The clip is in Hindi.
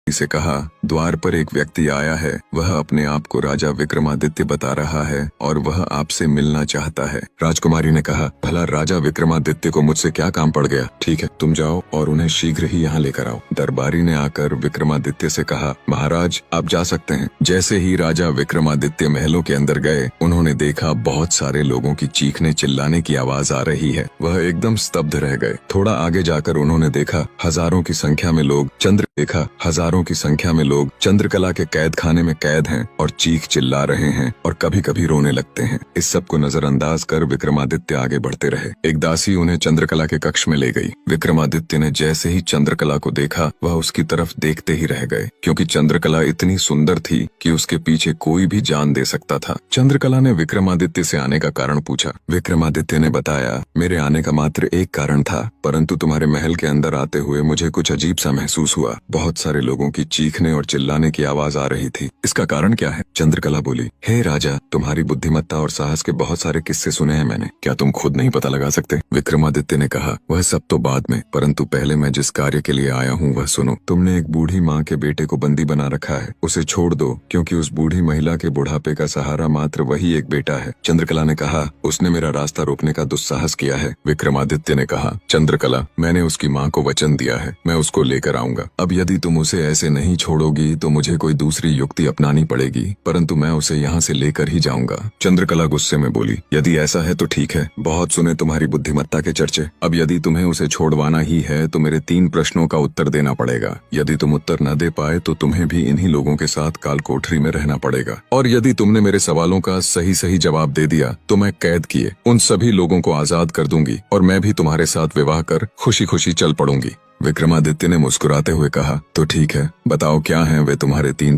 से कहा, द्वार पर एक व्यक्ति आया है। वह अपने आप को राजा विक्रमादित्य बता रहा है और वह आपसे मिलना चाहता है। राजकुमारी ने कहा, भला राजा विक्रमादित्य को मुझसे क्या काम पड़ गया? ठीक है, तुम जाओ और उन्हें शीघ्र ही यहाँ लेकर आओ। दरबारी ने आकर विक्रमादित्य से कहा, महाराज आप जा सकते हैं। जैसे ही राजा विक्रमादित्य महलों के अंदर गए, उन्होंने देखा बहुत सारे लोगों की चीखने चिल्लाने की आवाज आ रही है। वह एकदम स्तब्ध रह गए। थोड़ा आगे जाकर उन्होंने देखा हजारों की संख्या में लोग चंद्रकला के कैद खाने में कैद हैं और चीख चिल्ला रहे हैं और कभी कभी रोने लगते हैं। इस सब को नजरअंदाज कर विक्रमादित्य आगे बढ़ते रहे। एक दासी उन्हें चंद्रकला के कक्ष में ले गई। विक्रमादित्य ने जैसे ही चंद्रकला को देखा, वह उसकी तरफ देखते ही रह गए, क्योंकि चंद्रकला इतनी सुंदर थी कि उसके पीछे कोई भी जान दे सकता था। चंद्रकला ने विक्रमादित्य से आने का कारण पूछा। विक्रमादित्य ने बताया, मेरे आने का मात्र एक कारण था, परंतु तुम्हारे महल के अंदर आते हुए मुझे कुछ अजीब सा महसूस हुआ। बहुत सारे लोगों की चीखने और चिल्लाने की आवाज आ रही थी। इसका कारण क्या है? चंद्रकला बोली, हे राजा, तुम्हारी बुद्धिमत्ता और साहस के बहुत सारे किस्से सुने हैं मैंने। क्या तुम खुद नहीं पता लगा सकते? विक्रमादित्य ने कहा, वह सब तो बाद में, परंतु पहले मैं जिस कार्य के लिए आया हूँ वह सुनो। तुमने एक बूढ़ी माँ के बेटे को बंदी बना रखा है। उसे छोड़ दो, क्योंकि उस बूढ़ी महिला के बुढ़ापे का सहारा मात्र वही एक बेटा है। चंद्रकला ने कहा, उसने मेरा रास्ता रोकने का दुस्साहस किया है। विक्रमादित्य ने कहा, चंद्रकला, मैंने उसकी माँ को वचन दिया है, मैं उसको लेकर आऊंगा। अब यदि तुम उसे ऐसे नहीं छोड़ोगी तो मुझे कोई दूसरी युक्ति अपनानी पड़ेगी, परंतु मैं उसे यहाँ से लेकर ही जाऊंगा। चंद्रकला गुस्से में बोली, यदि ऐसा है तो ठीक है, बहुत सुने तुम्हारी बुद्धिमत्ता के चर्चे। अब यदि तुम्हें उसे छोड़वाना ही है तो मेरे 3 प्रश्नों का उत्तर देना पड़ेगा। यदि तुम उत्तर न दे पाए तो तुम्हें भी इन्हीं लोगों के साथ काल कोठरी में रहना पड़ेगा, और यदि तुमने मेरे सवालों का सही सही जवाब दे दिया तो मैं कैद किए उन सभी लोगों को आजाद कर दूंगी और मैं भी तुम्हारे साथ विवाह कर खुशी खुशी चल पड़ूंगी। विक्रमादित्य ने मुस्कुराते हुए कहा, तो ठीक है, बताओ क्या हैं वे तुम्हारे 3